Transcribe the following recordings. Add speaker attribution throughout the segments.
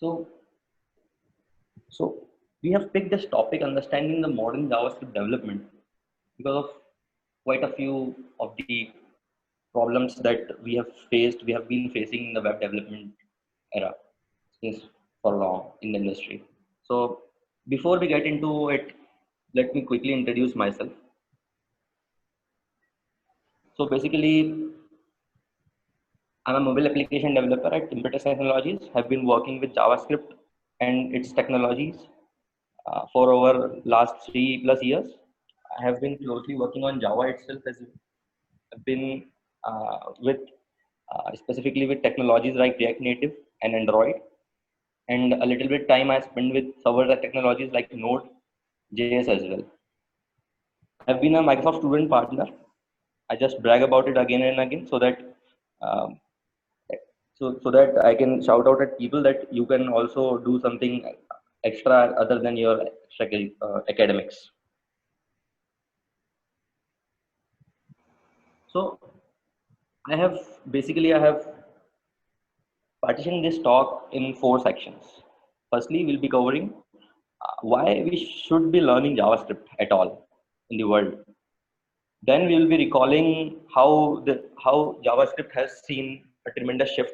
Speaker 1: So, so we have picked this topic, understanding the modern JavaScript development, because of quite a few of the problems that we have been facing in the web development era since for long in the industry. So, before we get into it, let me quickly introduce myself. So, basically, I'm a mobile application developer at Impetus Technologies. Have been working with JavaScript and its technologies for over last 3+ years. I have been closely working on Java itself as well. I've been with specifically with technologies like React Native and Android, and a little bit time I spent with server technologies like Node, JS as well. I've been a Microsoft student partner. I just brag about it again and again um, so that I can shout out at people that you can also do something extra other than your academics. So I have partitioned this talk in 4 sections. Firstly, we'll be covering why we should be learning JavaScript at all in the world. Then we will be recalling how JavaScript has seen a tremendous shift.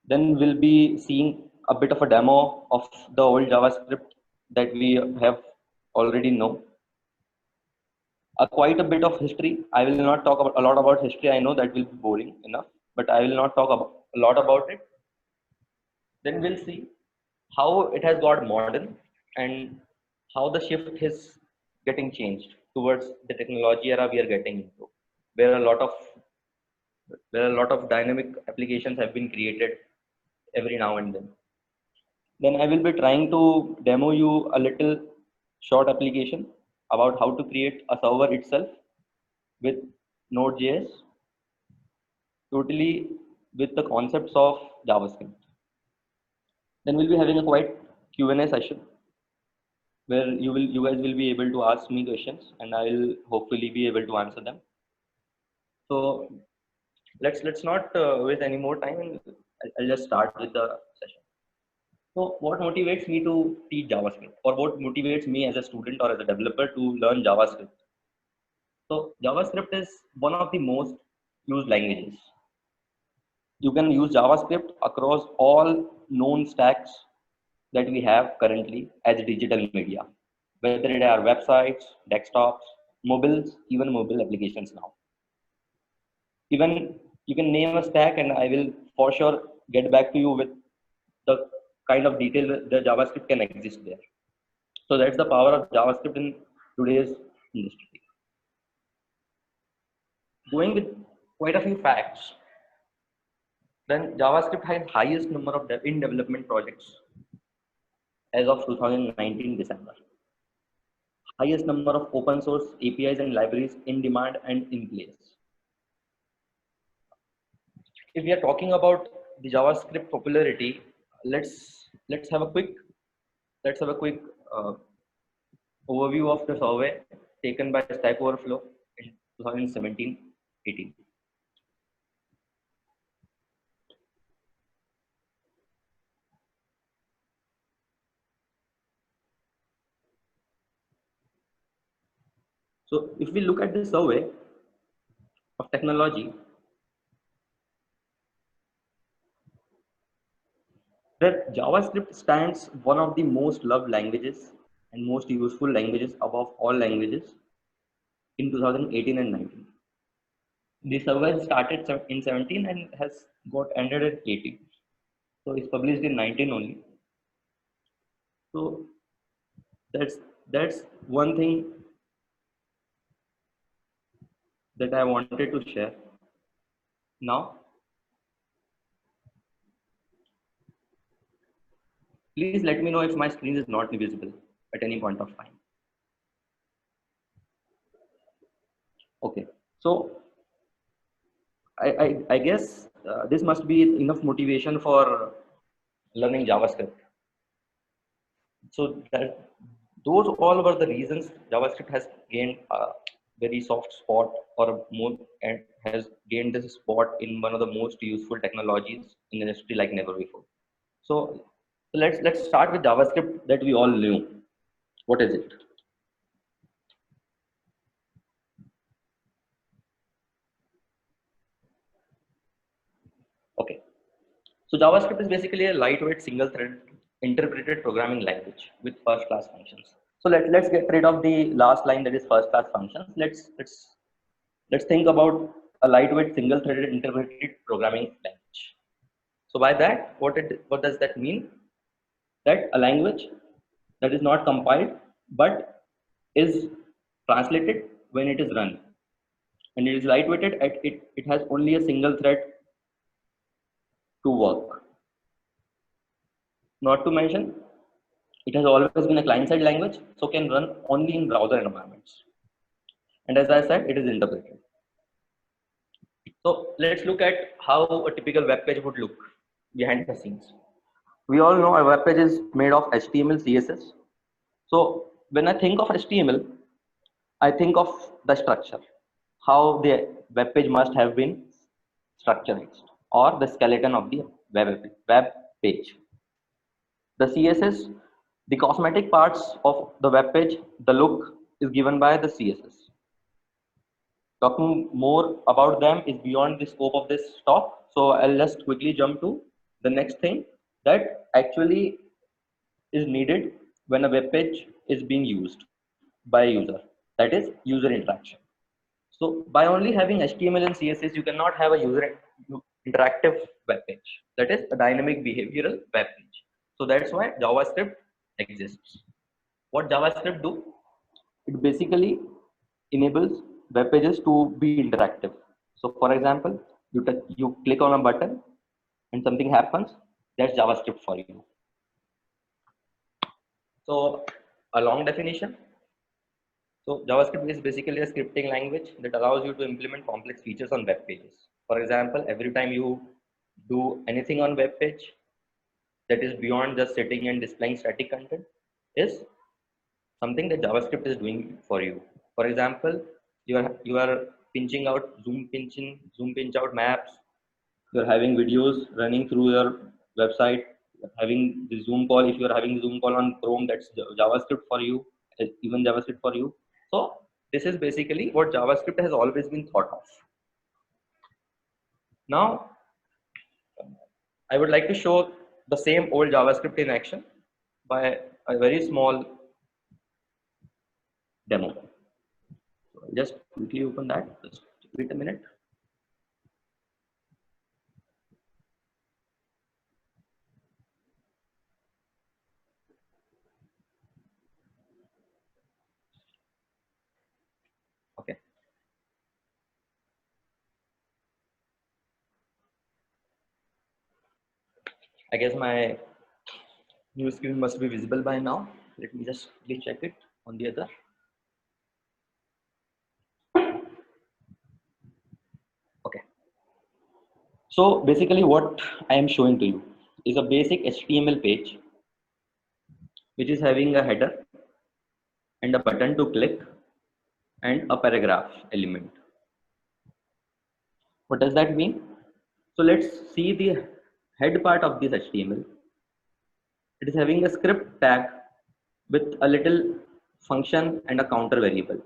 Speaker 1: Then we'll be seeing a bit of a demo of the old JavaScript that we have already know. Quite a bit of history. I will not talk about a lot about history. I know that will be boring enough, but I will not talk about a lot about it. Then we'll see how it has got modern and how the shift is getting changed towards the technology era we are getting into, where a lot of dynamic applications have been created every now and then. Then I will be trying to demo you a little short application about how to create a server itself with Node.js, totally with the concepts of JavaScript. Then we'll be having a quite Q&A session where you guys will be able to ask me questions and I will hopefully be able to answer them. So let's not waste any more time, and I'll just start with the session. So what motivates me to teach JavaScript, or what motivates me as a student or as a developer to learn JavaScript? So JavaScript is one of the most used languages. You can use JavaScript across all known stacks that we have currently as digital media, whether it are websites, desktops, mobiles, even mobile applications now. Even you can name a stack, and I will for sure get back to you with the kind of detail that the JavaScript can exist there. So that's the power of JavaScript in today's industry. Going with quite a few facts, then JavaScript has highest number of in development projects as of 2019 December. Highest number of open source APIs and libraries in demand and in place. If we are talking about the JavaScript popularity, let's have a quick uh, overview of the survey taken by Stack Overflow in 2017-18. So if we look at the survey of technology, where JavaScript stands one of the most loved languages and most useful languages above all languages in 2018 and 19. The survey started in 17 and has got ended at 18. So it's published in 19 only. So that's that's one thing that I wanted to share. Now, please let me know if my screen is not visible at any point of time. Okay, so I guess this must be enough motivation for learning JavaScript. So that those all were the reasons JavaScript has gained a very soft spot, or more, and has gained this spot in one of the most useful technologies in the industry like never before. So let's start with JavaScript that we all knew. What is it? Okay. So JavaScript is basically a lightweight single-threaded interpreted programming language with first-class functions. So let's get rid of the last line, that is first-class functions. Let's think about a lightweight single-threaded interpreted programming language. So by that, what does that mean? That a language that is not compiled but is translated when it is run, and it is lightweighted at it has only a single thread to work. Not to mention, it has always been a client-side language, so can run only in browser environments. And as I said, it is interpreted. So let's look at how a typical web page would look behind the scenes. We all know a web page is made of HTML, CSS. So when I think of HTML, I think of the structure, how the web page must have been structured, or the skeleton of the web page. The CSS, the cosmetic parts of the web page, the look is given by the CSS. Talking more about them is beyond the scope of this talk. So I'll just quickly jump to the next thing that actually is needed when a web page is being used by a user. That is user interaction. So by only having HTML and CSS, you cannot have a user interactive web page. That is a dynamic behavioral web page. So that's why JavaScript exists. What JavaScript do? It basically enables web pages to be interactive. So for example, you click on a button and something happens. That's JavaScript for you. So a long definition. So JavaScript is basically a scripting language that allows you to implement complex features on web pages. For example, every time you do anything on web page that is beyond just sitting and displaying static content is something that JavaScript is doing for you. For example, you are pinching out zoom pinch out maps. You're having videos running through your website. You're having the Zoom call. If you're having Zoom call on Chrome, that's JavaScript for you. Even JavaScript for you. So this is basically what JavaScript has always been thought of. Now, I would like to show the same old JavaScript in action by a very small demo. So I'll just quickly open that. Just wait a minute. Okay. I guess my new screen must be visible by now. Let me just quickly check it on the other. Okay. So basically what I am showing to you is a basic HTML page which is having a header and a button to click and a paragraph element. What does that mean? So let's see the head part of this HTML. It is having a script tag with a little function and a counter variable.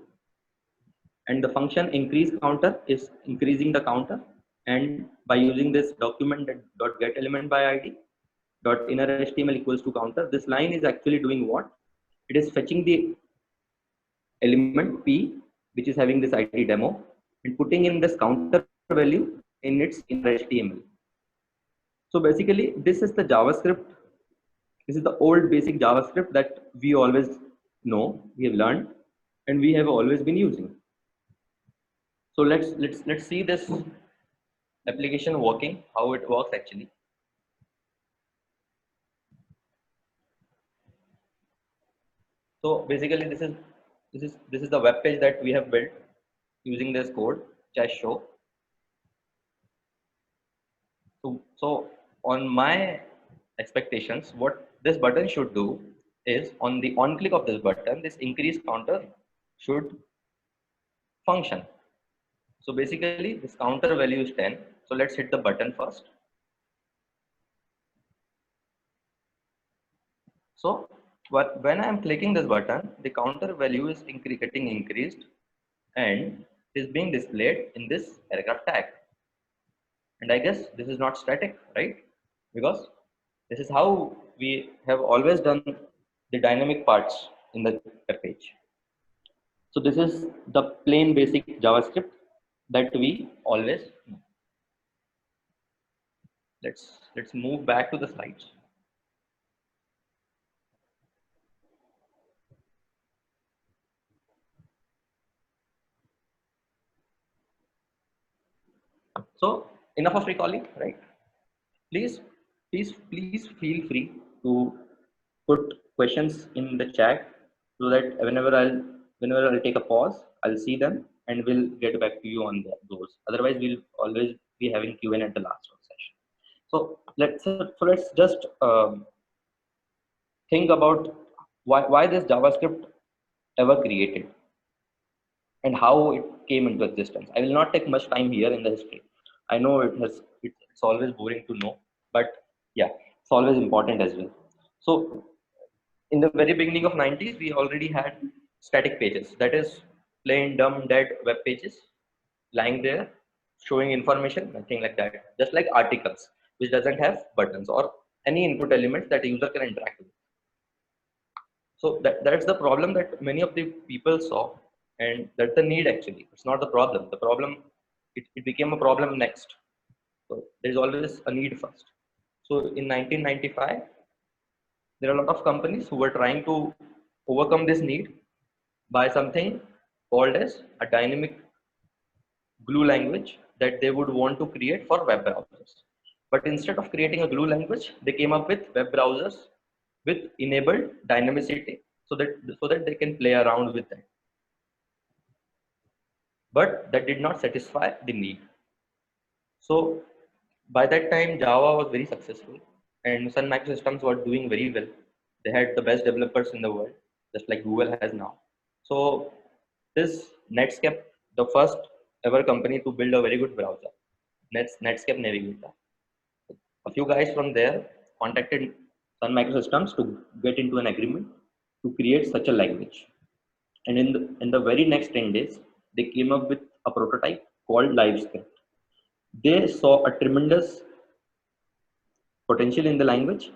Speaker 1: And the function increase counter is increasing the counter, and by using this document dot get element by id dot inner HTML equals to counter, this line is actually doing what? It is fetching the element p, which is having this id demo, and putting in this counter value in its inner HTML. So basically this is the JavaScript. This is the old basic JavaScript that we always know, we have learned, and we have always been using. So let's see this application working, how it works actually. So basically this is the web page that we have built using this code which I show. So on my expectations, what this button should do is on the on click of this button, this increase counter should function. So basically this counter value is 10. So let's hit the button first. So when I am clicking this button, the counter value is getting increased and is being displayed in this paragraph tag. And I guess this is not static, right? Because this is how we have always done the dynamic parts in the web page. So this is the plain basic JavaScript that we always know. Let's move back to the slides. So enough of recalling, right? Please, please feel free to put questions in the chat so that whenever I'll take a pause, I'll see them and we'll get back to you on those. Otherwise, we'll always be having Q&A at the last of session. So let's just think about why this JavaScript ever created and how it came into existence. I will not take much time here in the history. I know it's always boring to know, but yeah, it's always important as well. So in the very beginning of 90s, we already had static pages. That is plain dumb dead web pages lying there, showing information, nothing like that. Just like articles, which doesn't have buttons or any input elements that a user can interact with. So that's the problem that many of the people saw, and that's the need actually. It's not the problem. The problem, it became a problem next. So there's always a need first. So in 1995, there are a lot of companies who were trying to overcome this need by something called as a dynamic glue language that they would want to create for web browsers. But instead of creating a glue language, they came up with web browsers with enabled dynamicity so that they can play around with that. But that did not satisfy the need. So by that time, Java was very successful and Sun Microsystems were doing very well. They had the best developers in the world, just like Google has now. So this Netscape, the first ever company to build a very good browser, Netscape Navigator. A few guys from there contacted Sun Microsystems to get into an agreement to create such a language. And in the very next 10 days, they came up with a prototype called LiveScript. They saw a tremendous potential in the language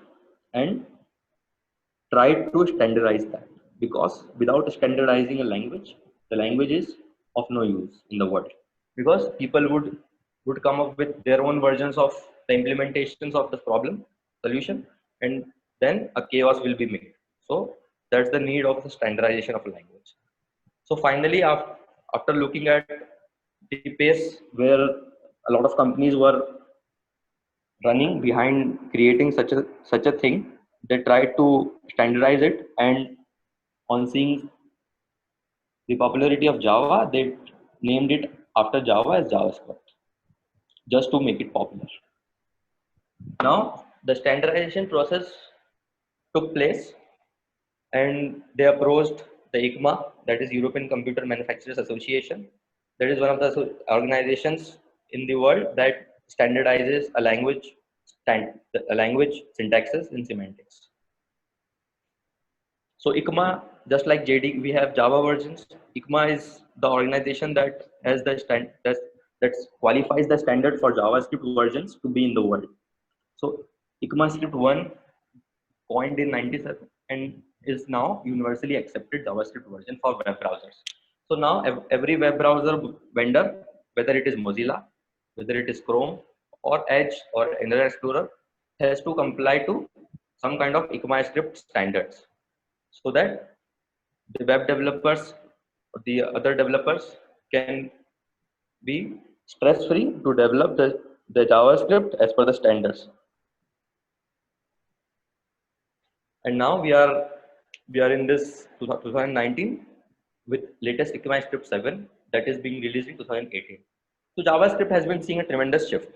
Speaker 1: and tried to standardize that, because without standardizing a language, the language is of no use in the world, because people would come up with their own versions of the implementations of the problem solution, and then a chaos will be made. So that's the need of the standardization of a language. So finally, after looking at the pace where a lot of companies were running behind creating such a thing, they tried to standardize it, and on seeing the popularity of Java, they named it after Java as JavaScript, just to make it popular. Now the standardization process took place, and they approached the ICMA, that is European Computer Manufacturers Association. That is one of the organizations in the world that standardizes a language syntaxes and semantics. So ICMA, just like JD, we have Java versions. ICMA is the organization that has that qualifies the standard for JavaScript versions to be in the world. So ECMAScript 1 coined in 97 and is now universally accepted JavaScript version for web browsers. So now every web browser vendor, whether it is Mozilla, whether it is Chrome or Edge or Internet Explorer, has to comply to some kind of ECMAScript standards, so that the web developers or the other developers can be stress free to develop the JavaScript as per the standards. And now we are in this 2019 with latest ECMAScript 7 that is being released in 2018. So JavaScript has been seeing a tremendous shift.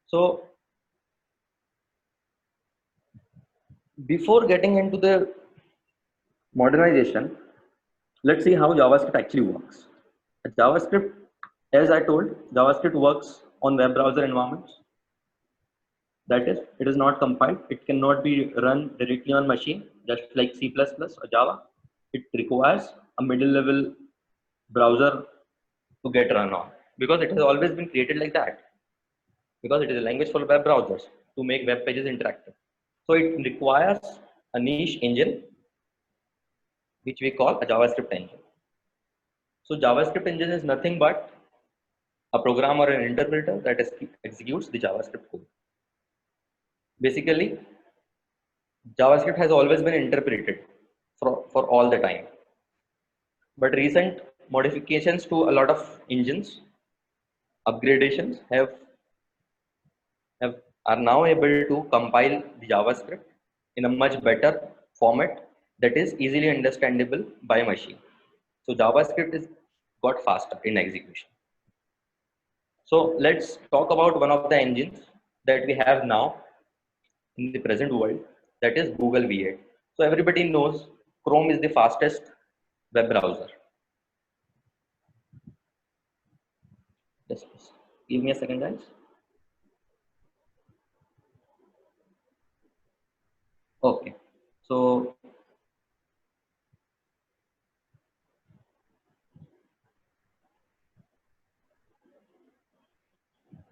Speaker 1: So before getting into the modernization, let's see how JavaScript actually works. JavaScript, as I told, JavaScript works on web browser environments. That is, it is not compiled. It cannot be run directly on machine, just like C++ or Java. It requires a middle level browser to get run on, because it has always been created like that, because it is a language for web browsers to make web pages interactive. So it requires a niche engine, which we call a JavaScript engine. So JavaScript engine is nothing but a program or an interpreter that executes the JavaScript code. Basically, JavaScript has always been interpreted for all the time. But recent modifications to a lot of engines, upgradations have are now able to compile the JavaScript in a much better format that is easily understandable by a machine. So JavaScript is got faster in execution. So let's talk about one of the engines that we have now in the present world, that is Google V8. So everybody knows Chrome is the fastest web browser. Just give me a second, guys. Okay. So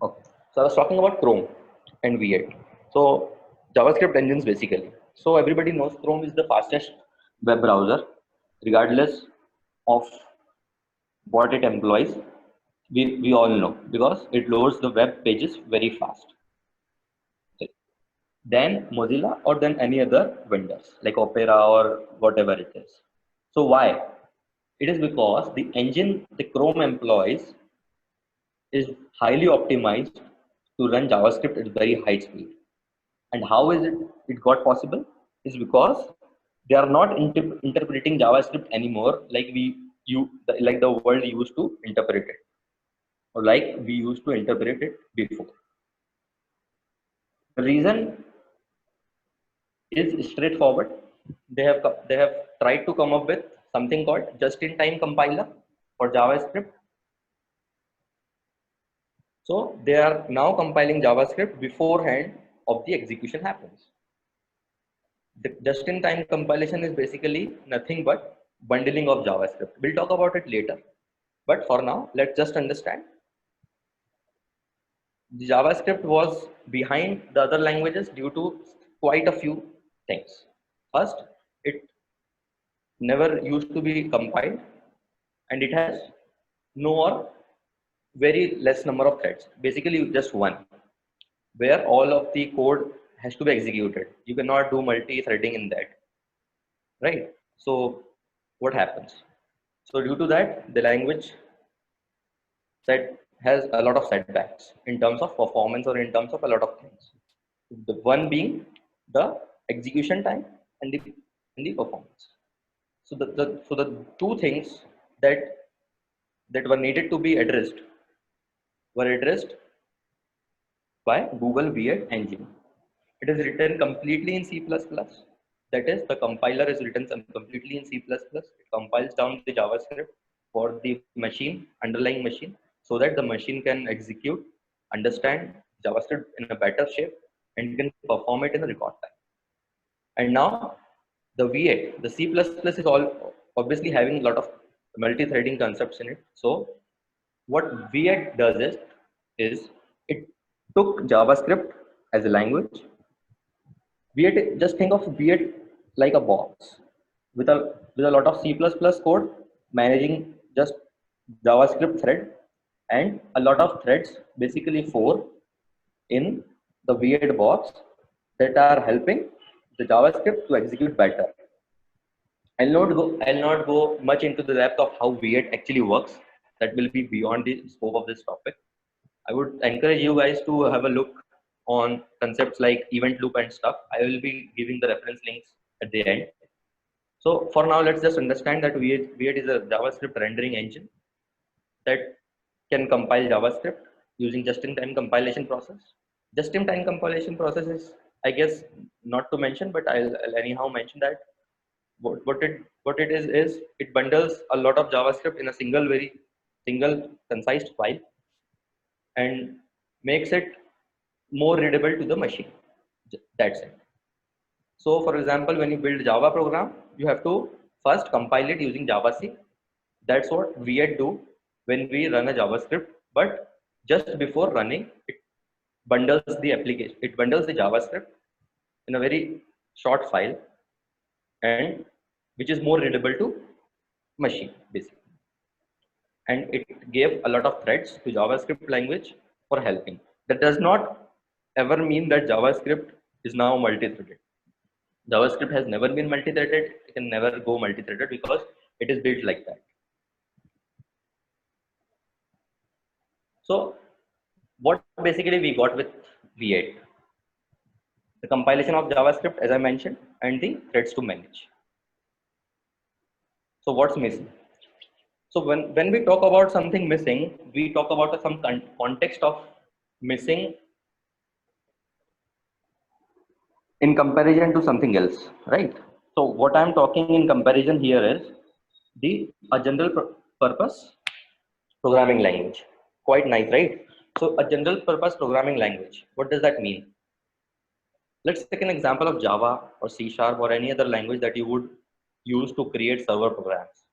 Speaker 1: okay. So I was talking about Chrome and V8. So JavaScript engines basically. So everybody knows Chrome is the fastest web browser, regardless of what it employs. We all know, because it loads the web pages very fast than Mozilla or than any other vendors like Opera or whatever it is. So why? It is because the engine the Chrome employs is highly optimized to run JavaScript at very high speed. And how is it got possible? Is because they are not interpreting JavaScript anymore like like the world used to interpret it, or like we used to interpret it before. The reason is straightforward. They have tried to come up with something called just-in-time compiler for JavaScript. So they are now compiling JavaScript beforehand of the execution happens. The just-in-time compilation is basically nothing but bundling of JavaScript. We'll talk about it later. But for now, let's just understand. The JavaScript was behind the other languages due to quite a few things. First, it never used to be compiled, and it has no or very less number of threads. Basically, just one, where all of the code has to be executed. You cannot do multi-threading in that, right? So what happens? So due to that, the language set has a lot of setbacks in terms of performance or in terms of a lot of things. The one being the execution time and the performance. So the two things that were needed to be addressed were addressed by Google V8 engine. It is written completely in C++. That is, the compiler is written completely in C++. It compiles down the JavaScript for the machine, underlying machine, so that the machine can execute, understand JavaScript in a better shape, and can perform it in a record time. And now the V8, the C++ is all obviously having a lot of multi-threading concepts in it. So what V8 does is it took JavaScript as a language. V8, just think of V8 like a box with a lot of C++ code managing just JavaScript thread, and a lot of threads, basically 4 in the V8 box, that are helping the JavaScript to execute better. I'll not go much into the depth of how V8 actually works. That will be beyond the scope of this topic. I would encourage you guys to have a look on concepts like event loop and stuff. I will be giving the reference links at the end. So for now, let's just understand that V8 is a JavaScript rendering engine that can compile JavaScript using just-in-time compilation process. Just-in-time compilation process is, I guess, not to mention, but I'll anyhow mention that what it is it bundles a lot of JavaScript in a single concise file, and makes it more readable to the machine. That's it. So for example, when you build Java program, you have to first compile it using JavaC. That's what V8 do when we run a JavaScript. But just before running, it bundles the application. It bundles the JavaScript in a very short file, and which is more readable to machine basically. And it gave a lot of threads to JavaScript language for helping. That does not ever mean that JavaScript is now multi-threaded. JavaScript has never been multi-threaded. It can never go multi-threaded because it is built like that. So what basically we got with V8? The compilation of JavaScript, as I mentioned, and the threads to manage. So what's missing? So when we talk about something missing, we talk about some context of missing in comparison to something else, right? So what I'm talking in comparison here is a general purpose programming language. Quite nice, right? So a general purpose programming language. What does that mean? Let's take an example of Java or C# or any other language that you would use to create server programs.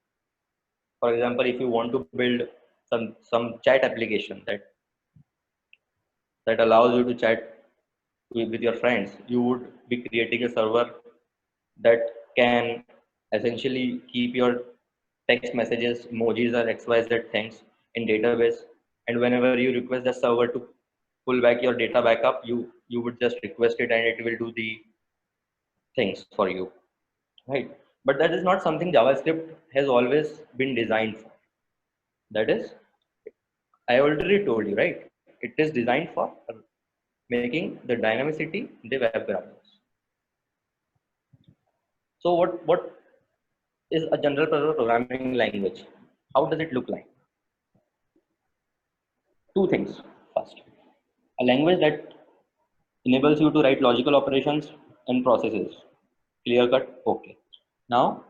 Speaker 1: For example, if you want to build some chat application that allows you to chat with your friends, you would be creating a server that can essentially keep your text messages, emojis, or XYZ things in database. And whenever you request the server to pull back your data backup, you would just request it and it will do the things for you, right? But that is not something JavaScript has always been designed for. That is, I already told you, right? It is designed for making the dynamicity in the web browsers. So what is a general purpose programming language? How does it look like? Two things. First, a language that enables you to write logical operations and processes. Clear cut? Okay. Now,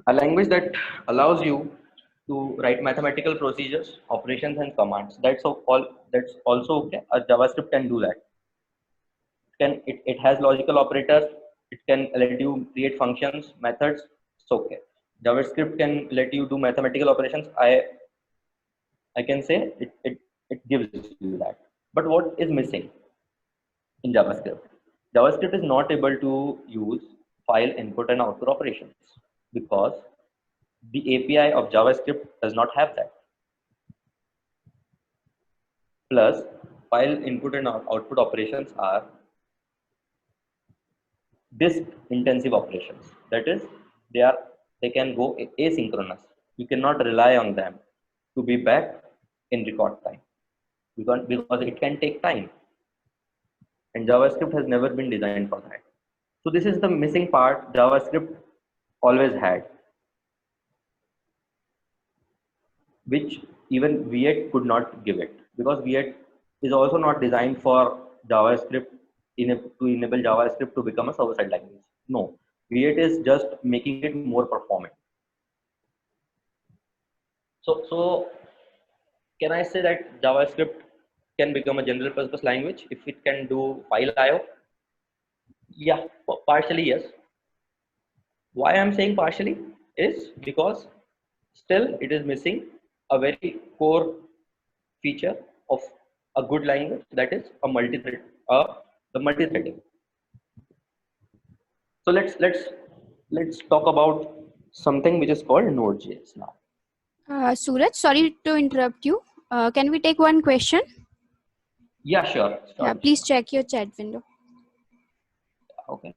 Speaker 1: a language that allows you to write mathematical procedures, operations, and commands. That's also okay. A JavaScript can do that. It has logical operators. It can let you create functions, methods. It's okay. JavaScript can let you do mathematical operations. I can say it gives you that. But what is missing in JavaScript? JavaScript is not able to use file input and output operations because the API of JavaScript does not have that. Plus, file input and output operations are disk intensive operations. That is, they can go asynchronous. You cannot rely on them to be back in record time because it can take time. And JavaScript has never been designed for that. So this is the missing part JavaScript always had, which even V8 could not give it, because V8 is also not designed for JavaScript to enable JavaScript to become a server-side language. No, V8 is just making it more performant. So can I say that JavaScript can become a general purpose language if it can do file IO? Yeah, partially yes. Why I'm saying partially is because still it is missing a very core feature of a good language, that is a the multi-threading. So let's talk about something which is called Node.js now.
Speaker 2: Suraj, sorry to interrupt you. Can we take one question?
Speaker 1: Yeah, sure.
Speaker 2: Yeah, please check your chat window.
Speaker 1: Okay.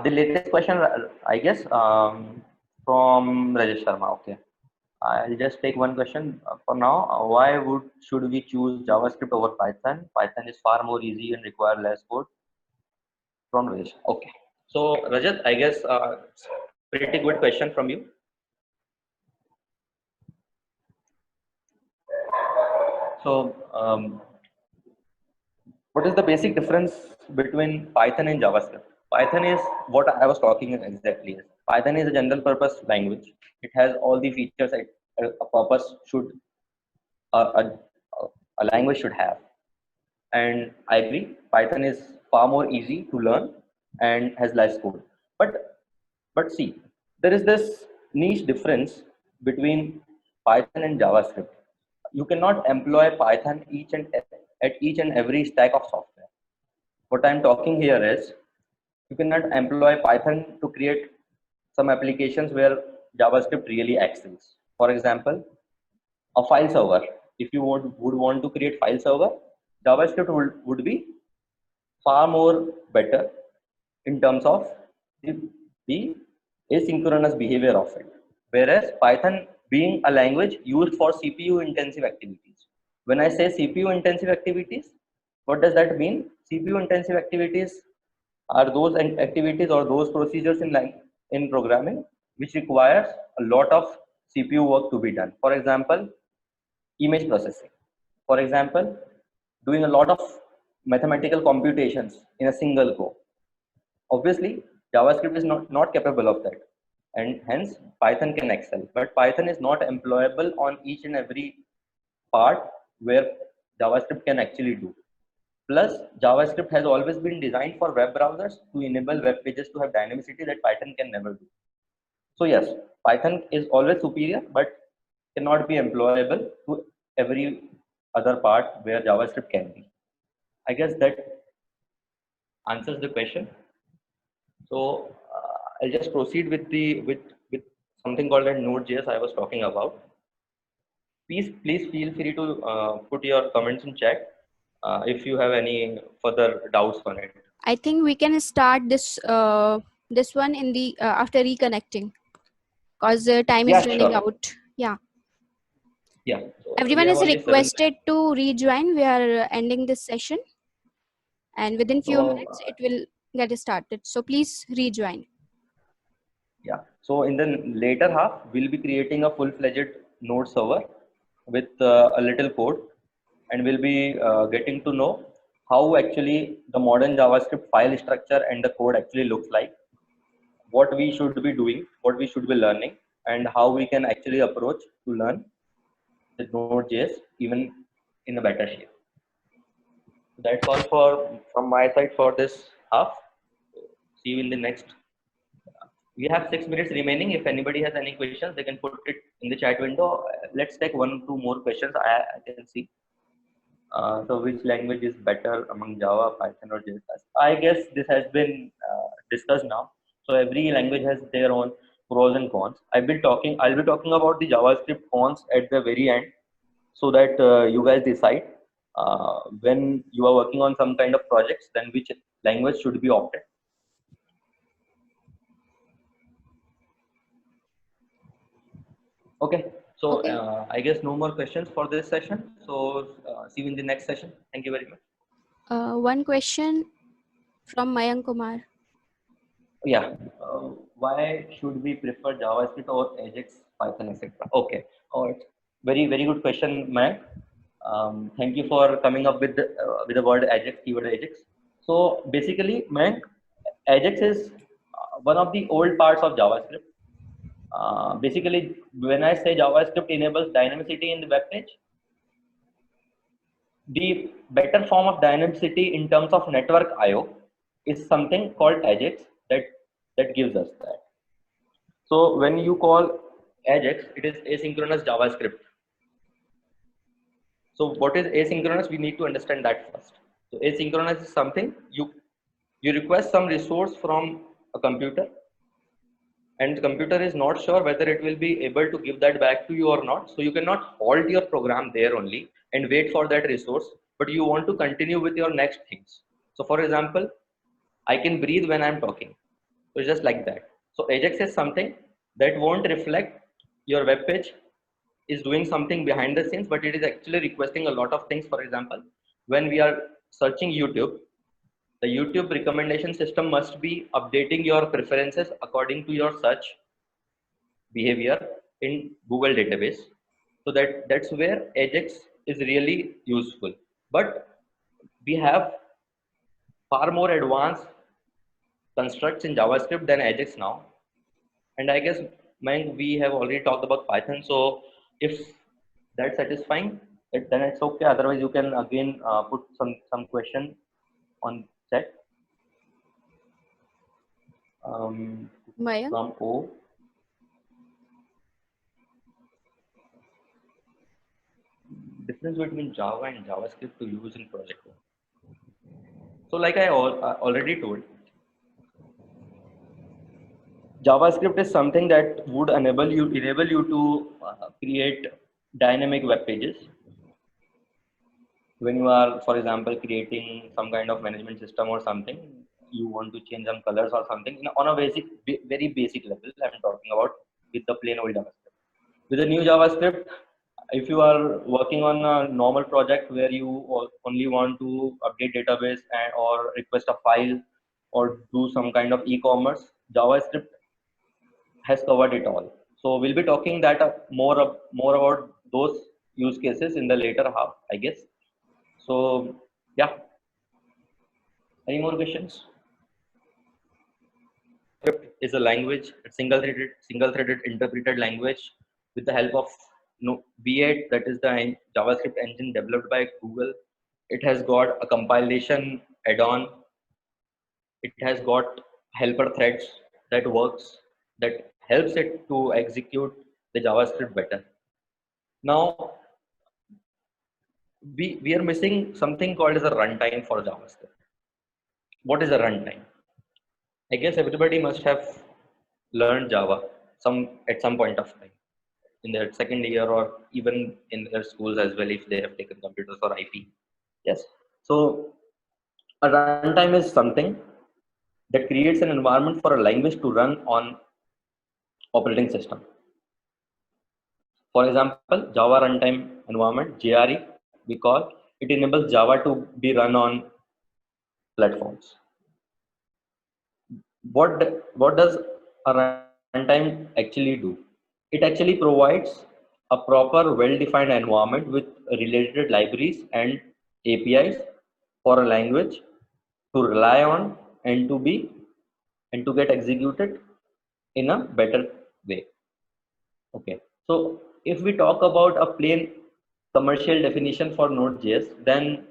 Speaker 1: The latest question, I guess, from Rajesh Sharma. Okay. I'll just take one question for now. Why should we choose JavaScript over Python? Python is far more easy and require less code. From Rajesh. Okay. So Rajat, I guess pretty good question from you. So what is the basic difference between Python and JavaScript? Python is what I was talking exactly. Python is a general purpose language. It has all the features that a purpose should, a, a, a language should have. And I agree, Python is far more easy to learn and has less code. But see, there is this niche difference between Python and JavaScript. You cannot employ Python at each and every stack of software. What I'm talking here is you cannot employ Python to create some applications where JavaScript really excels. For example, a file server. If you would want to create file server, JavaScript would be far more better in terms of the asynchronous behavior of it. Whereas Python being a language used for CPU intensive activities. When I say CPU intensive activities, what does that mean? CPU intensive activities are those activities or those procedures in programming which requires a lot of CPU work to be done. For example, image processing. For example, doing a lot of mathematical computations in a single go. Obviously, JavaScript is not capable of that, and hence Python can excel. But Python is not employable on each and every part where JavaScript can actually do. Plus, JavaScript has always been designed for web browsers to enable web pages to have dynamicity that Python can never do. So yes, Python is always superior, but cannot be employable to every other part where JavaScript can be. I guess that answers the question. So I'll just proceed with with something called a Node.js I was talking about. Please feel free to put your comments in chat if you have any further doubts on it.
Speaker 2: I think we can start this one in the after reconnecting, because time
Speaker 1: Yeah,
Speaker 2: is running
Speaker 1: sure.
Speaker 2: out. Yeah.
Speaker 1: Yeah. So we
Speaker 2: Everyone
Speaker 1: have
Speaker 2: is
Speaker 1: only 7
Speaker 2: requested to rejoin. We are ending this session, and within few
Speaker 1: So
Speaker 2: minutes it will get started. So please rejoin.
Speaker 1: yeah. So in the later half, we'll be creating a full-fledged Node server with a little code, and we'll be getting to know how actually the modern JavaScript file structure and the code actually looks like, what we should be doing, what we should be learning, and how we can actually approach to learn the Node.js even in a better shape. That's all from my side for this half. See you in the next. We have 6 minutes remaining. If anybody has any questions, they can put it in the chat window. Let's take 1-2 more questions. I can see. So which language is better among Java, Python, or JS? I guess this has been discussed now. So every language has their own pros and cons. I'll be talking about the JavaScript cons at the very end, so that you guys decide when you are working on some kind of projects, then which language should be opted. Okay. So
Speaker 2: Okay.
Speaker 1: I guess no more questions for this session. So see you in the next session. Thank you very much.
Speaker 2: One question from Mayank Kumar.
Speaker 1: Yeah. Why should we prefer JavaScript or Ajax, Python, etc.? Okay. All right. Very good question, Mayank. Thank you for coming up with the word Ajax, keyword Ajax. So basically, Mayank, Ajax is one of the old parts of JavaScript. Basically, when I say JavaScript enables dynamicity in the web page, the better form of dynamicity in terms of network I/O is something called Ajax that gives us that. So when you call Ajax, it is asynchronous JavaScript. So what is asynchronous? We need to understand that first. So asynchronous is something you request some resource from a computer, and the computer is not sure whether it will be able to give that back to you or not. So you cannot halt your program there only and wait for that resource, but you want to continue with your next things. So for example, I can breathe when I'm talking. So just like that. So Ajax is something that won't reflect your web page is doing something behind the scenes, but it is actually requesting a lot of things. For example, when we are searching YouTube, the YouTube recommendation system must be updating your preferences according to your search behavior in Google database. So that's where Ajax is really useful. But we have far more advanced constructs in JavaScript than Ajax now. And I guess, Mayank, we have already talked about Python. So if that's satisfying, then it's okay. Otherwise, you can again put some question on chat.
Speaker 2: Mayank?
Speaker 1: From O. Difference between Java and JavaScript to use in project work. So like I already told, JavaScript is something that would enable you to create dynamic web pages. When you are, for example, creating some kind of management system or something, you want to change some colors or something on a very basic level. I'm talking about with the plain old JavaScript. With the new JavaScript, if you are working on a normal project where you only want to update database or request a file or do some kind of e-commerce, JavaScript has covered it all. So we'll be talking that more about those use cases in the later half, I guess. So yeah, any more questions? Script is a language, a single-threaded interpreted language with the help of V8, that is the JavaScript engine developed by Google. It has got a compilation add-on. It has got helper threads that helps it to execute the JavaScript better. Now we are missing something called as a runtime for JavaScript. What is a runtime? I guess everybody must have learned Java at some point of time in their second year or even in their schools as well if they have taken computers or IP. Yes. So a runtime is something that creates an environment for a language to run on operating system. For example, Java runtime environment, JRE, we call it, enables Java to be run on platforms. What does a runtime actually do? It actually provides a proper, well-defined environment with related libraries and APIs for a language to rely on and to get executed in a better way. Okay, so if we talk about a plain commercial definition for Node.js, then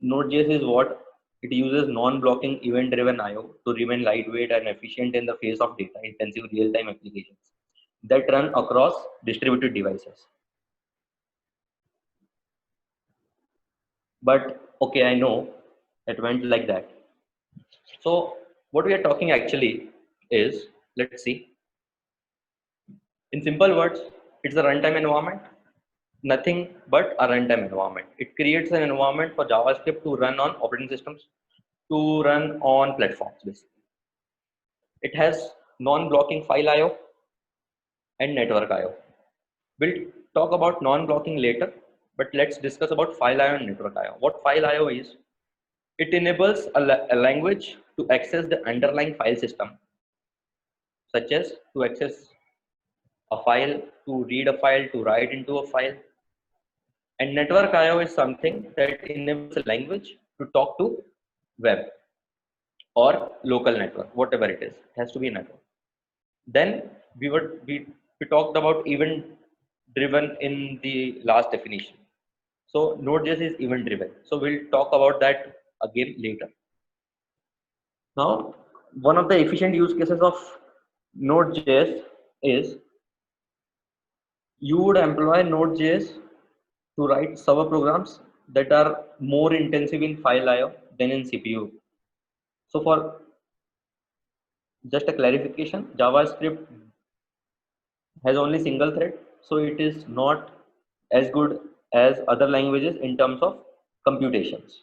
Speaker 1: Node.js is what? It uses non-blocking event-driven I/O to remain lightweight and efficient in the face of data-intensive real-time applications that run across distributed devices. But okay, I know it went like that. So what we are talking actually is, let's see. In simple words, it's a runtime environment. Nothing but a runtime environment. It creates an environment for JavaScript to run on operating systems, to run on platforms, basically. It has non-blocking file I/O and network I/O. We'll talk about non-blocking later, but let's discuss about file I/O and network I/O. What file I/O is? It enables a language to access the underlying file system, such as to access a file, to read a file, to write into a file. And network I/O is something that enables a language to talk to web or local network, whatever it is. It has to be a network. Then we talked about event driven in the last definition. So Node.js is event driven. So we'll talk about that again later. Now, one of the efficient use cases of Node.js is you would employ Node.js to write server programs that are more intensive in file I/O than in CPU. So for just a clarification, JavaScript has only single thread, so it is not as good as other languages in terms of computations,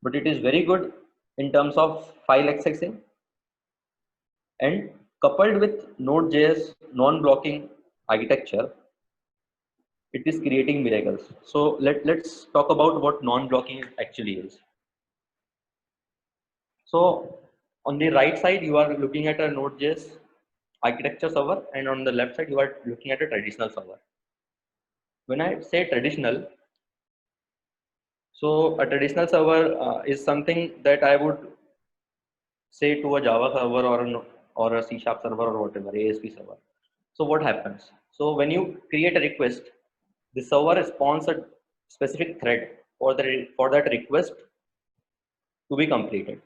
Speaker 1: but it is very good in terms of file accessing, and coupled with Node.js non-blocking architecture, it is creating miracles. So let's talk about what non-blocking actually is. So on the right side, you are looking at a Node.js architecture server, and on the left side, you are looking at a traditional server. When I say traditional, so a traditional server is something that I would say to a Java server or or a C# server or whatever, ASP server. So what happens? So when you create a request, the server responds a specific thread for that request to be completed.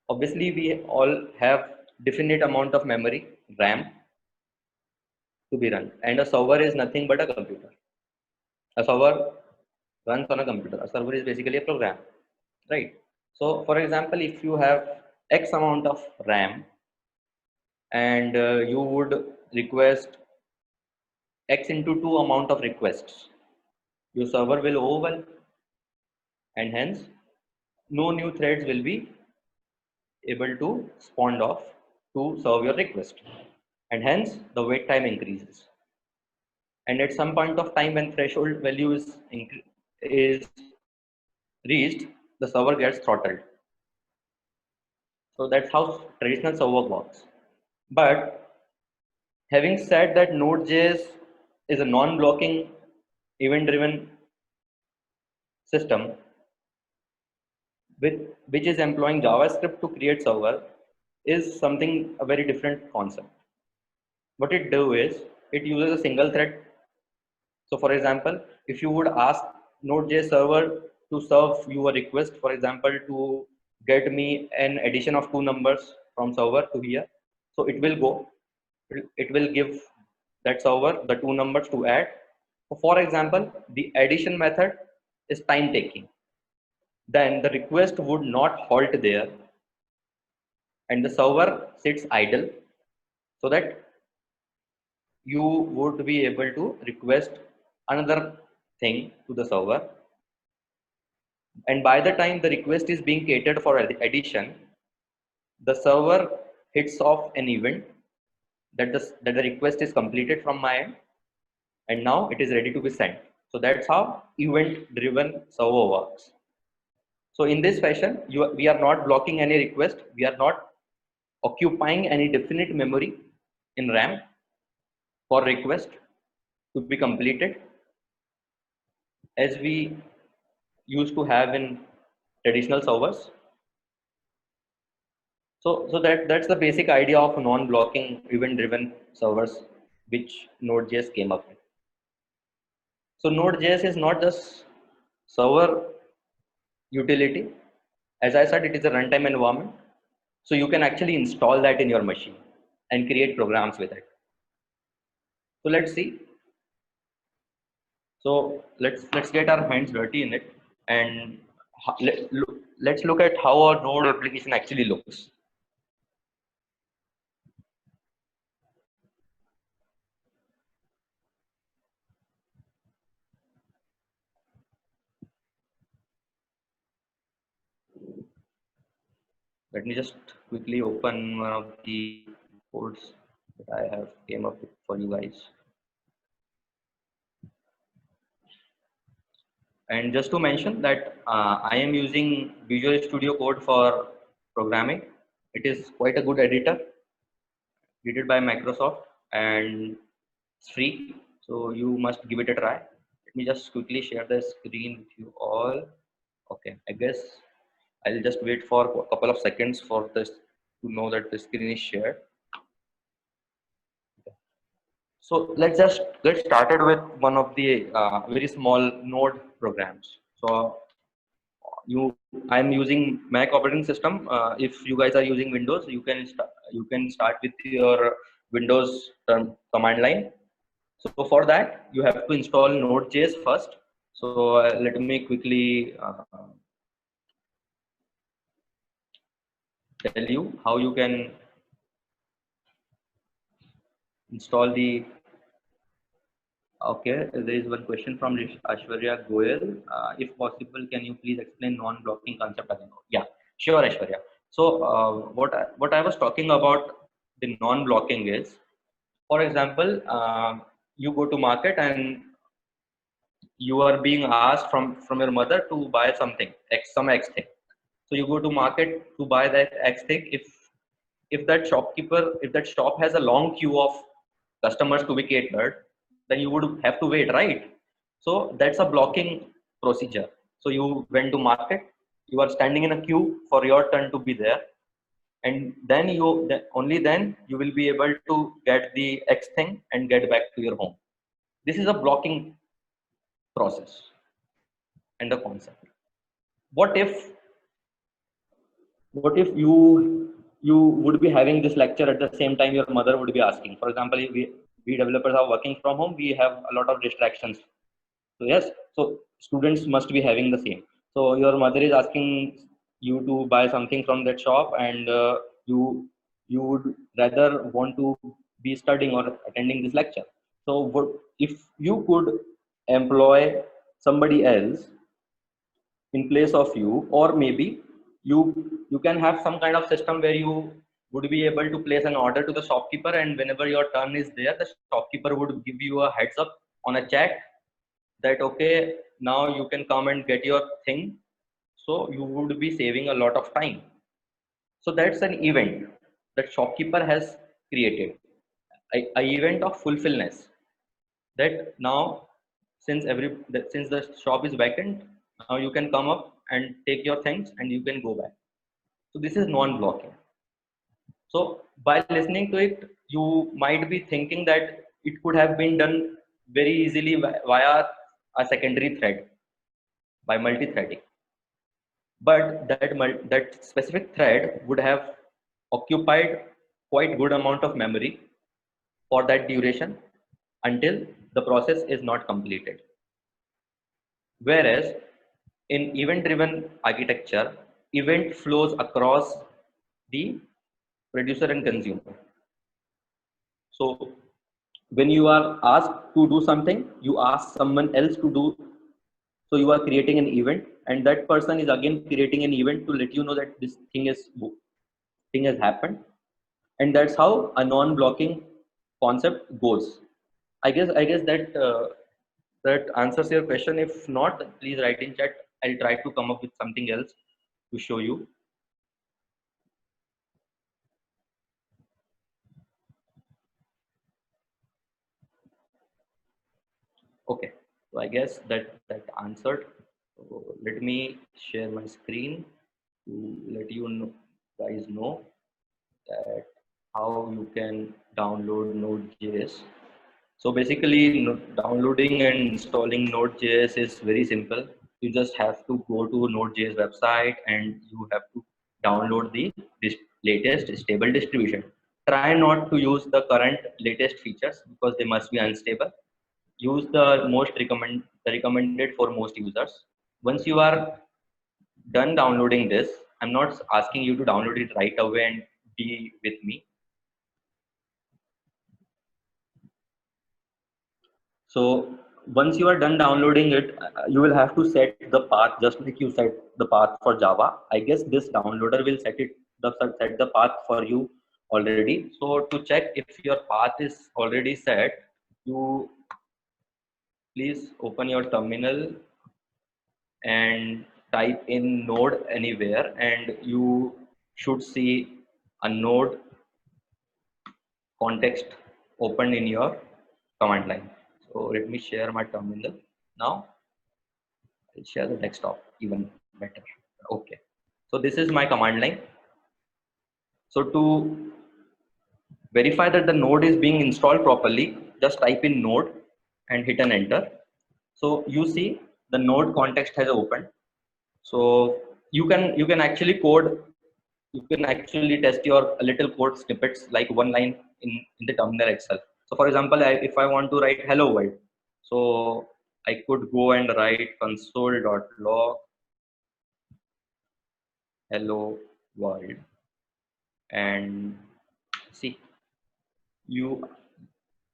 Speaker 1: Obviously, we all have definite amount of memory, RAM, to be run, and a server is nothing but a computer. A server runs on a computer. A server is basically a program, right? So, for example, if you have X amount of RAM and you would request X into 2 amount of requests, your server will overwhelm, and hence no new threads will be able to spawn off to serve your request, and hence the wait time increases. And at some point of time when threshold value is reached, the server gets throttled. So that's how traditional server works. But having said that, Node.js is a non-blocking event-driven system which is employing JavaScript to create server is something a very different concept. What it do is it uses a single thread. So for example, if you would ask Node.js server to serve you a request, for example, to get me an addition of 2 numbers from server to here, so it will go, it will give that server the 2 numbers to add. For example, the addition method is time taking. Then the request would not halt there and the server sits idle, so that you would be able to request another thing to the server, and by the time the request is being catered for addition, the server hits off an event that the request is completed from my end, and now it is ready to be sent. So that's how event driven server works. So in this fashion, we are not blocking any request, we are not occupying any definite memory in RAM for request to be completed as we used to have in traditional servers. So that's the basic idea of non-blocking event-driven servers, which Node.js came up with. So Node.js is not just server utility. As I said, it is a runtime environment. So you can actually install that in your machine and create programs with it. So let's see. So let's get our hands dirty in it, and let's look at how a Node application actually looks. Let me just quickly open one of the codes that I have came up with for you guys. And just to mention that I am using Visual Studio Code for programming. It is quite a good editor, created by Microsoft, and it's free. So you must give it a try. Let me just quickly share the screen with you all. Okay, I guess I'll just wait for a couple of seconds for this to know that the screen is shared. So let's just get started with one of the very small Node programs. So I'm using Mac operating system. If you guys are using Windows, you can start with your Windows command line. So for that, you have to install Node.js first. So let me quickly tell you how you can install the. Okay, there is one question from Ashwarya Goyal. If possible, can you please explain non-blocking concept again? Yeah, sure, Ashwarya. So what I was talking about the non-blocking is, for example, you go to market and you are being asked from your mother to buy something some X thing. So you go to market to buy that X thing. If that shopkeeper, if that shop has a long queue of customers to be catered, then you would have to wait, right? So that's a blocking procedure. So you went to market, you are standing in a queue for your turn to be there, and then only then you will be able to get the X thing and get back to your home. This is a blocking process and the concept. What if you would be having this lecture at the same time your mother would be asking? For example, if we developers are working from home, we have a lot of distractions. So yes, so students must be having the same. So your mother is asking you to buy something from that shop, and you would rather want to be studying or attending this lecture. So if you could employ somebody else in place of you, or maybe you can have some kind of system where you would be able to place an order to the shopkeeper, and whenever your turn is there, the shopkeeper would give you a heads up on a chat that okay, now you can come and get your thing. So you would be saving a lot of time. So that's an event that shopkeeper has created, a event of fulfillness, that now since the shop is vacant, now you can come up and take your things and you can go back. So this is non-blocking. So by listening to it, you might be thinking that it could have been done very easily via a secondary thread, by multi-threading. But that specific thread would have occupied quite good amount of memory for that duration until the process is not completed. Whereas in event-driven architecture, event flows across the producer and consumer. So when you are asked to do something, you ask someone else to do. So you are creating an event, and that person is again creating an event to let you know that this thing has happened, and that's how a non-blocking concept goes. I guess that that answers your question. If not, please write in chat. I'll try to come up with something else to show you. Okay, so I guess that answered. So let me share my screen to let you know, guys know that how you can download Node.js. So basically, downloading and installing Node.js is very simple. You just have to go to Node.js website and you have to download the latest stable distribution. Try not to use the current latest features because they must be unstable. Use the recommended for most users. Once you are done downloading this, I'm not asking you to download it right away and be with me. So once you are done downloading it, you will have to set the path just like you set the path for Java. I guess this downloader will set the path for you already. So to check if your path is already set, you please open your terminal and type in node anywhere, and you should see a node context open in your command line. So let me share my terminal now. I'll share the desktop even better. Okay, so this is my command line. So to verify that the node is being installed properly, just type in node and hit an enter. So you see the node context has opened. So you can actually code, you can actually test your little code snippets like one line in the terminal itself. So for example, if I want to write hello world, so I could go and write console.log hello world, and see, you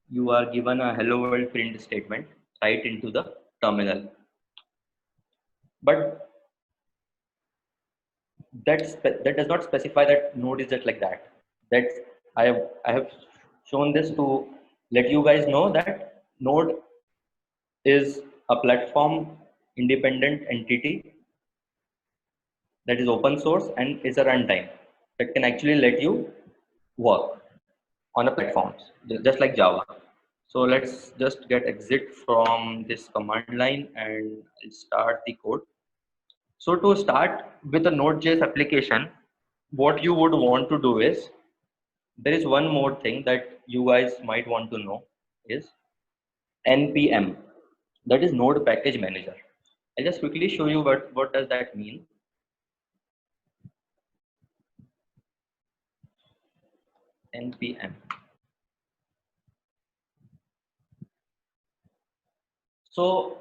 Speaker 1: you are given a hello world print statement right into the terminal. But that does not specify that node is just like that. That I have shown this to let you guys know that node is a platform independent entity that is open source and is a runtime that can actually let you work on a platform just like Java. So let's just get exit from this command line and start the code. So to start with a Node.js application, what you would want to do is, there is one more thing that you guys might want to know is NPM, that is Node Package Manager. I'll just quickly show you what does that mean. NPM. So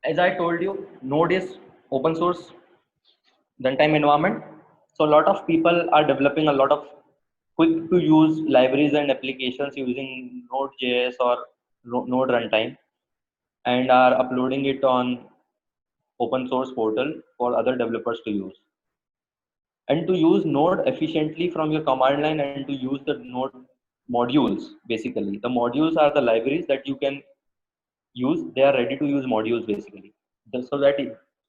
Speaker 1: as I told you, Node is open source runtime environment. So a lot of people are developing a lot of quick to use libraries and applications using Node.js or Node runtime, and are uploading it on open source portal for other developers to use. And to use Node efficiently from your command line and to use the Node modules, basically. The modules are the libraries that you can use. They are ready to use modules basically.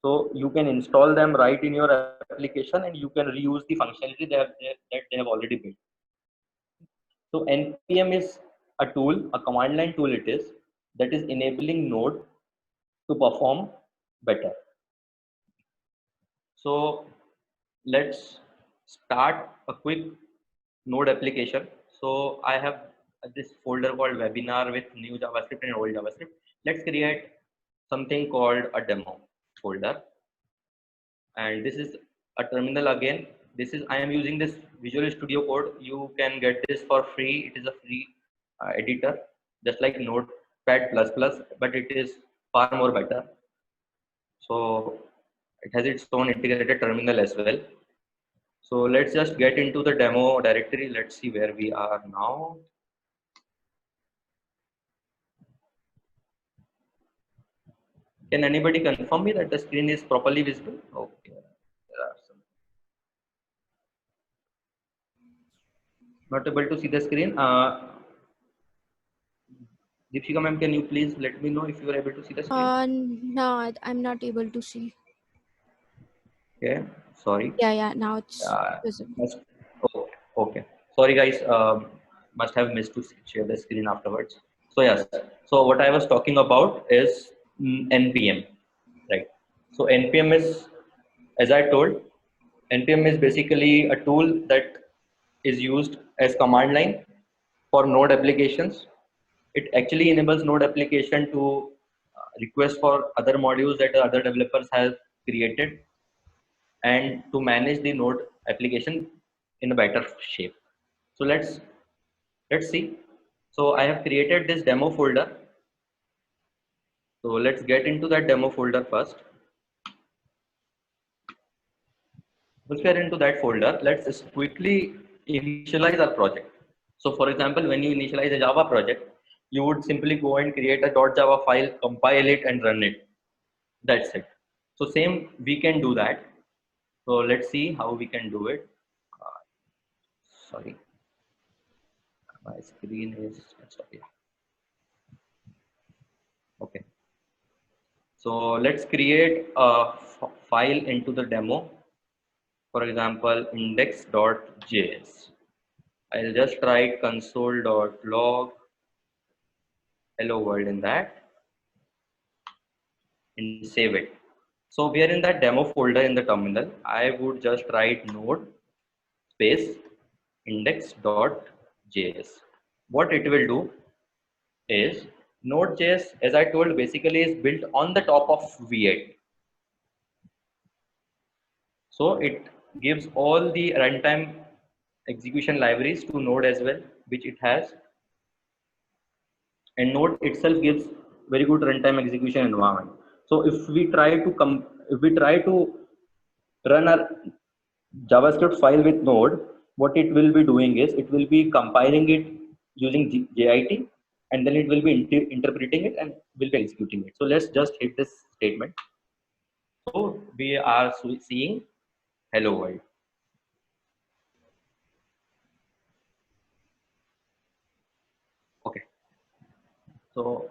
Speaker 1: So you can install them right in your application and you can reuse the functionality that they have already built. So NPM is a tool, a command line tool it is, that is enabling Node to perform better. So let's start a quick Node application. So I have this folder called webinar with new JavaScript and old JavaScript. Let's create something called a demo folder. And this is a terminal again. This is, I am using this Visual Studio Code. You can get this for free. It is a free editor, just like Notepad++, but it is far more better. So it has its own integrated terminal as well. So let's just get into the demo directory. Let's see where we are now. Can anybody confirm me that the screen is properly visible? Okay. There are some. Not able to see the screen. Deepshika ma'am, can you please let me know if you are able to see the screen?
Speaker 2: No, I'm not able to see.
Speaker 1: Okay, sorry.
Speaker 2: Yeah, now it's visible.
Speaker 1: Must, oh, okay. Sorry guys, must have missed to share the screen afterwards. So yes, so what I was talking about is NPM, right? So NPM is, as I told, NPM is basically a tool that is used as command line for Node applications. It actually enables Node application to request for other modules that other developers have created and to manage the Node application in a better shape. So let's see. So I have created this demo folder. So let's get into that demo folder first. Once we are into that folder, let's just quickly initialize our project. So for example, when you initialize a Java project, you would simply go and create a .java file, compile it and run it. That's it. So same, we can do that. So let's see how we can do it. Sorry, my screen is, sorry. Okay. So let's create a file into the demo. For example, index.js. I'll just write console.log hello world in that and save it. So we are in that demo folder in the terminal. I would just write node space index.js. What it will do is Node.js, as I told, basically is built on the top of V8. So it gives all the runtime execution libraries to Node as well, which it has. And Node itself gives very good runtime execution environment. So if we try to run our JavaScript file with Node, what it will be doing is it will be compiling it using JIT, and then it will be interpreting it and will be executing it. So let's just hit this statement. So we are seeing hello world. Okay. So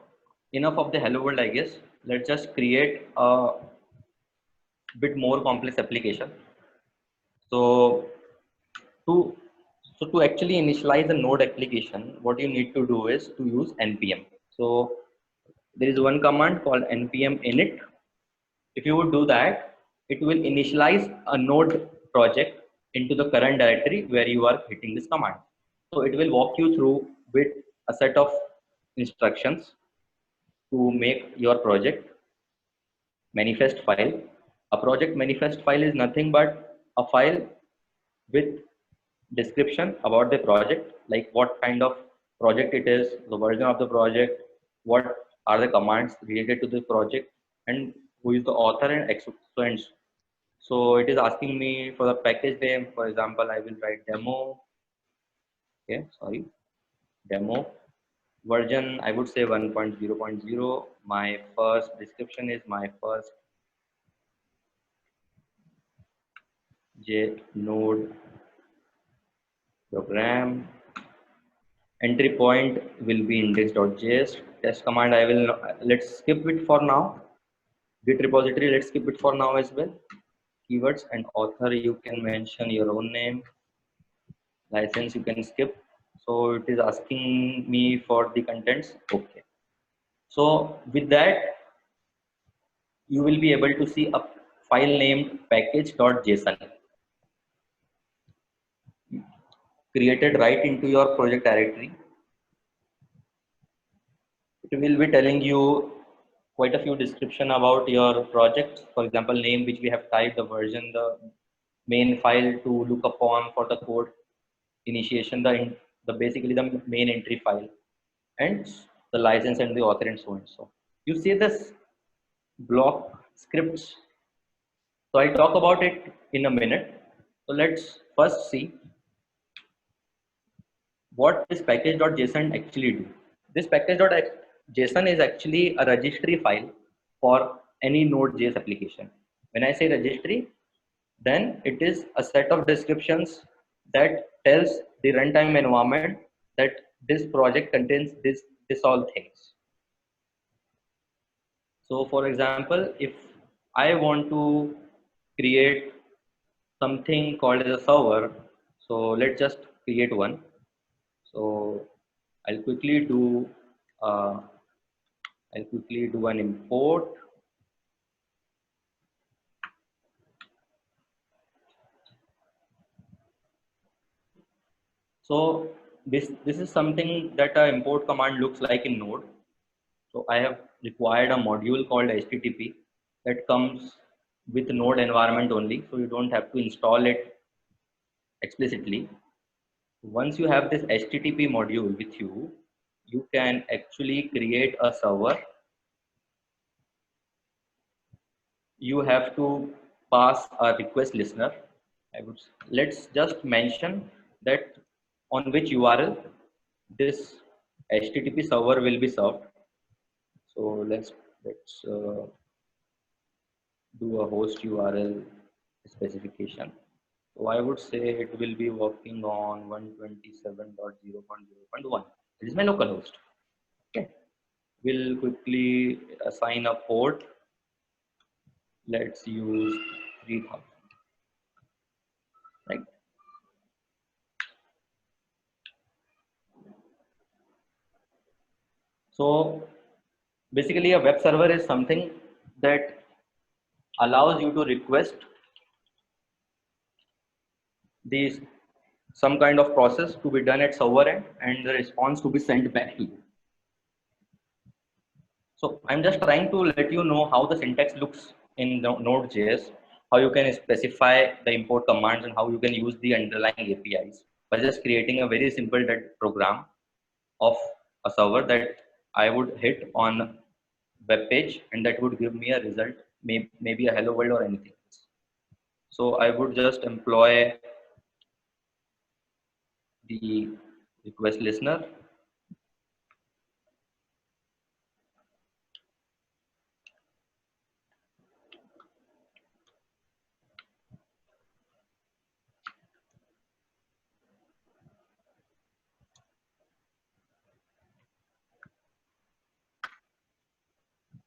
Speaker 1: enough of the hello world, I guess. Let's just create a bit more complex application. So to actually initialize a Node application, what you need to do is to use npm. So there is one command called npm init. If you would do that, it will initialize a Node project into the current directory where you are hitting this command. So it will walk you through with a set of instructions to make your project manifest file. A project manifest file is nothing but a file with description about the project, like what kind of project it is, the version of the project, what are the commands related to the project, and who is the author and extent. So it is asking me for the package name. For example, I will write demo. Okay, sorry, demo version. I would say 1.0.0. My first description is my first J node program. Entry point will be index.js. Test command I will let's skip it for now. Git repository, let's skip it for now as well. Keywords and author, you can mention your own name. License you can skip. So it is asking me for the contents. Okay. So with that, you will be able to see a file named package.json created right into your project directory. It will be telling you quite a few description about your project. For example, name which we have typed, the version, the main file to look upon for the code initiation, the basically the main entry file, and the license and the author and so on. So you see this block scripts. So I'll talk about it in a minute. So let's first see what this package.json actually do. This package.json is actually a registry file for any Node.js application. When I say registry, then it is a set of descriptions that tells the runtime environment that this project contains this all things. So for example, if I want to create something called as a server, so let's just create one. So I'll quickly do uh, an import. So this is something that an import command looks like in Node. So I have required a module called HTTP that comes with Node environment only. So you don't have to install it explicitly. Once you have this HTTP module with you, you can actually create a server. You have to pass a request listener. Let's just mention that on which URL this HTTP server will be served. So let's do a host URL specification. So I would say it will be working on 127.0.0.1. It is my local host. Okay. We'll quickly assign a port. Let's use 3000. Right. So basically a web server is something that allows you to request these some kind of process to be done at server end and the response to be sent back to you. So I'm just trying to let you know how the syntax looks in Node.js, how you can specify the import commands and how you can use the underlying APIs by just creating a very simple program of a server that I would hit on web page and that would give me a result, maybe a hello world or anything else. So I would just employ the request listener.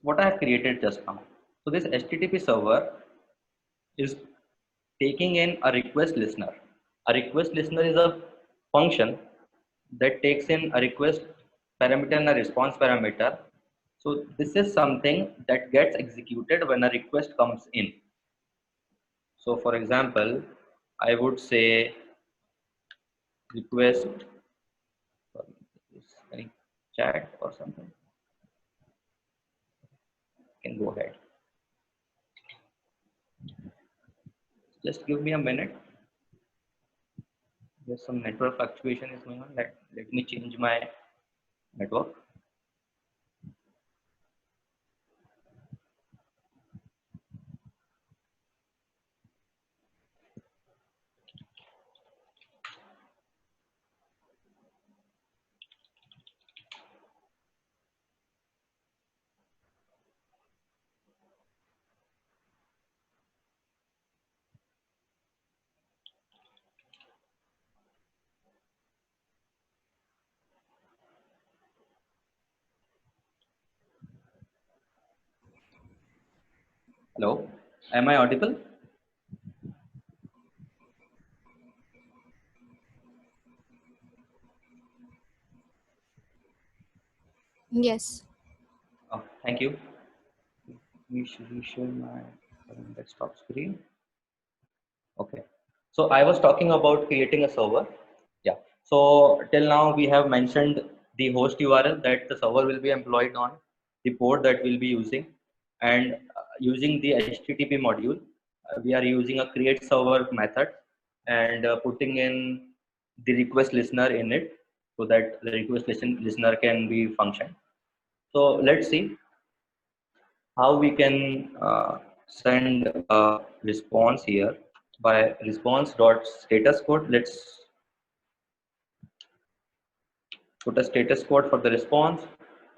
Speaker 1: What I have created just now. So this HTTP server is taking in a request listener. A request listener is a function that takes in a request parameter and a response parameter. So this is something that gets executed when a request comes in. So for example, I would say request any chat or something. You can go ahead. Just give me a minute. There's some network fluctuation is going on. Let me change my network. Hello, am I audible?
Speaker 2: Yes.
Speaker 1: Oh, thank you. We should share my desktop screen. Okay. So I was talking about creating a server. Yeah. So till now we have mentioned the host URL that the server will be employed on, the port that we'll be using, and using the HTTP module, we are using a create server method and putting in the request listener in it so that the listener can be functioned. So let's see how we can send a response here by response dot status code. Let's put a status code for the response,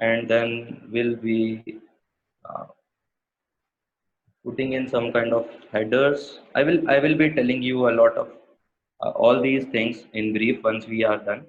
Speaker 1: and then we'll be uh, putting in some kind of headers. I will be telling you a lot of all these things in brief once we are done.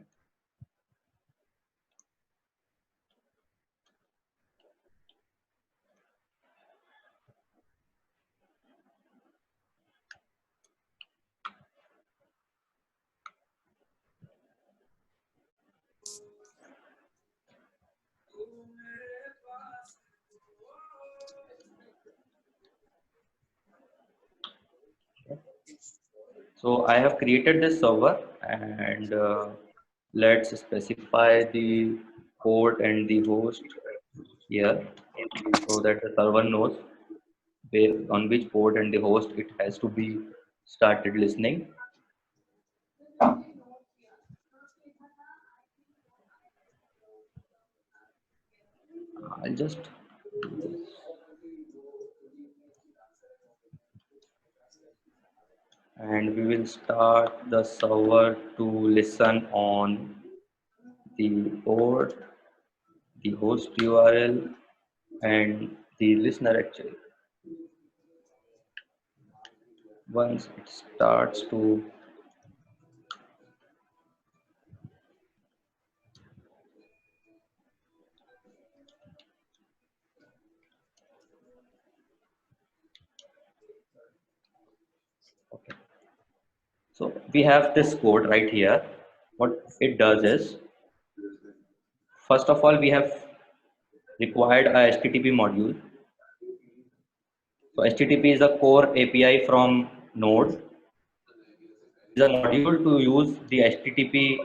Speaker 1: So I have created this server, and let's specify the port and the host here so that the server knows where on which port and the host it has to be started listening. I'll just do this. And we will start the server to listen on the port, the host URL, and the listener actually. Once it starts to okay. So we have this code right here. What it does is, first of all, we have required a HTTP module. So HTTP is a core API from Node. It's a module to use the HTTP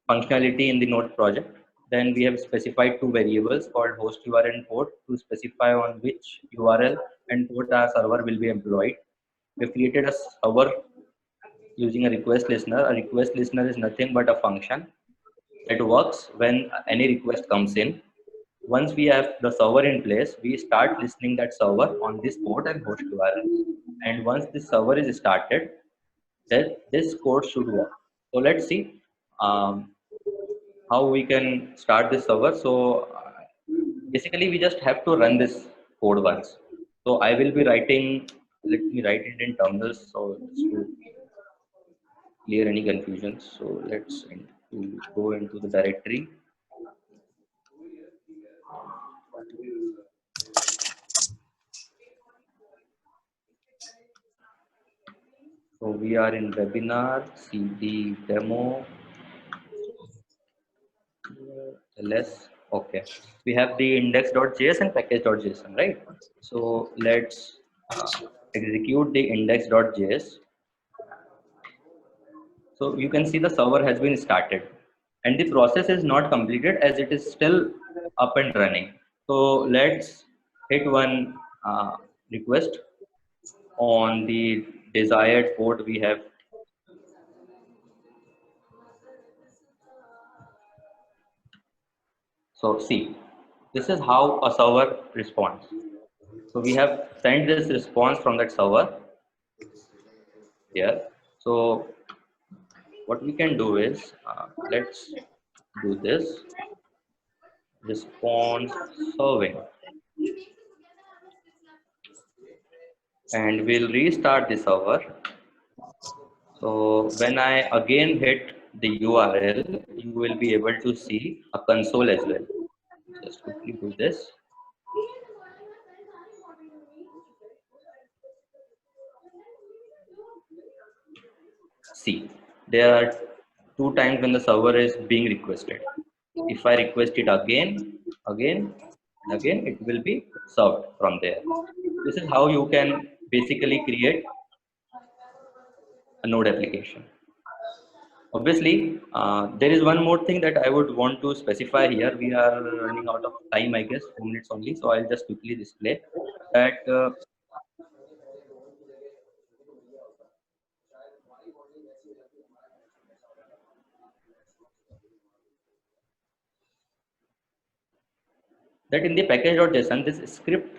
Speaker 1: functionality in the Node project. Then we have specified two variables called host URL and port to specify on which URL and port our server will be employed. We've created a server using a request listener. A request listener is nothing but a function that works when any request comes in. Once we have the server in place, we start listening that server on this port and host URL. And once this server is started, then this code should work. So let's see how we can start this server. So basically, we just have to run this code once. So I will be writing. Let me write it in terminals so just to clear any confusion. So let's go into the directory. So we are in webinar, CD demo, ls. Okay. We have the index.js and package.json, right? So let's execute the index.js. So you can see the server has been started and the process is not completed as it is still up and running. So let's hit one request on the desired port we have. So see, this is how a server responds. So we have sent this response from that server here. So what we can do is, let's do this response serving, and we'll restart the server. So when I again hit the URL, you will be able to see a console as well. Just quickly do this. See, there are 2 times when the server is being requested. If I request it again, again, again, it will be served from there. This is how you can basically create a node application. Obviously, there is one more thing that I would want to specify here. We are running out of time, I guess, 2 minutes only. So I'll just quickly display that that in the package.json, this script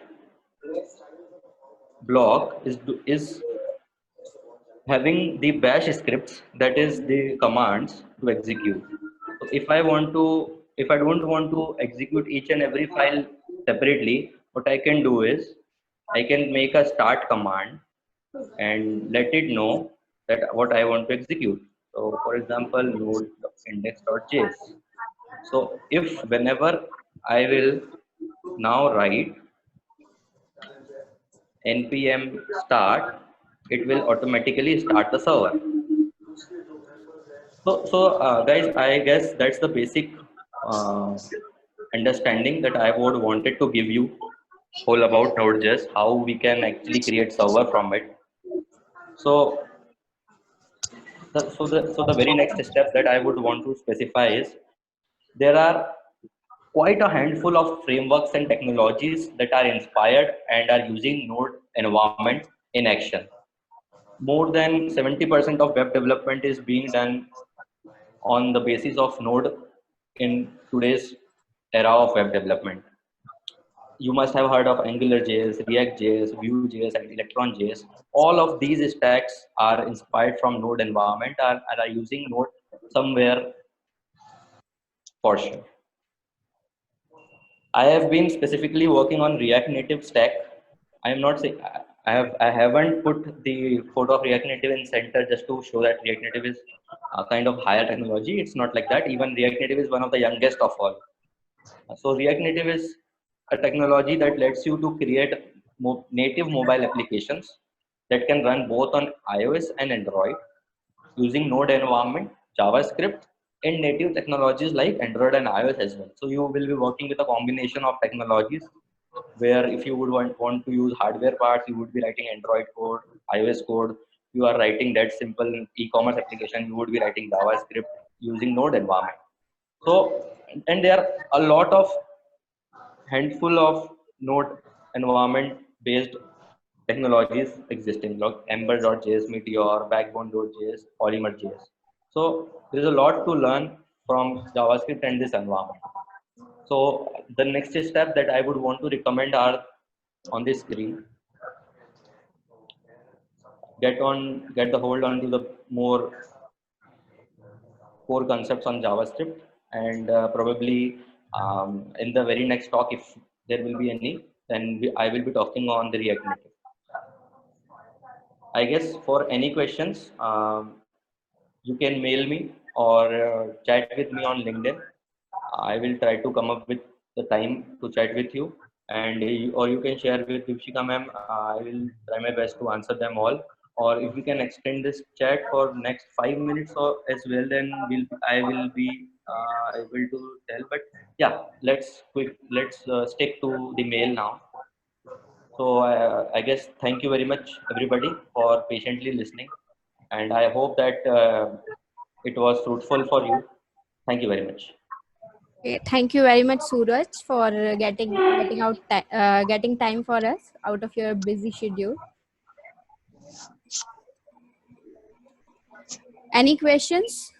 Speaker 1: block is having the bash scripts, that is the commands to execute. So if I don't want to execute each and every file separately, what I can do is I can make a start command and let it know that what I want to execute. So for example, node index.js. So if whenever I will now write npm start, it will automatically start the server. So guys, I guess that's the basic uh, understanding that I would wanted to give you all about Node.js, how we can actually create server from it. So the very next step that I would want to specify is there are quite a handful of frameworks and technologies that are inspired and are using Node environment in action. More than 70% of web development is being done on the basis of Node in today's era of web development. You must have heard of AngularJS, React.js, Vue.js, and Electron.js. All of these stacks are inspired from Node environment and are using Node somewhere for sure. I have been specifically working on React Native stack. I am not saying I haven't put the photo of React Native in center just to show that React Native is a kind of higher technology. It's not like that. Even React Native is one of the youngest of all. So React Native is a technology that lets you to create native mobile applications that can run both on iOS and Android using Node environment, JavaScript, and native technologies like Android and iOS as well. So you will be working with a combination of technologies where if you would want to use hardware parts, you would be writing Android code, iOS code. You are writing that simple e-commerce application, you would be writing JavaScript using Node environment. So, and there are a lot of handful of Node environment based technologies existing, like Ember.js, Meteor, Backbone.js, Polymer.js. So there's a lot to learn from JavaScript and this environment. So the next step that I would want to recommend are on this screen. Get the hold on to the more core concepts on JavaScript, and probably in the very next talk, if there will be any, then I will be talking on the React Native. I guess for any questions, you can mail me or chat with me on LinkedIn. I will try to come up with the time to chat with you, and or you can share with Dipshika ma'am. I will try my best to answer them all. Or if we can extend this chat for next 5 minutes or as well, then I will be able to tell. But yeah, let's stick to the mail now. So I guess thank you very much everybody for patiently listening, and I hope that it was fruitful for you. Thank you very much.
Speaker 2: Okay, thank you very much, Suraj, for getting time for us out of your busy schedule. Any questions?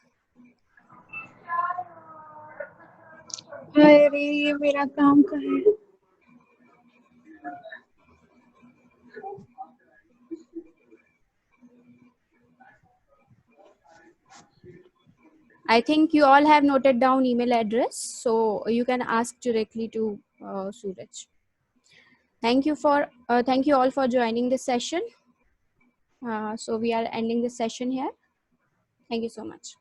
Speaker 3: अरे ये मेरा काम का है.
Speaker 2: I think you all have noted down email address, so you can ask directly to Suraj. Thank you all for joining this session. So we are ending this session here. Thank you so much.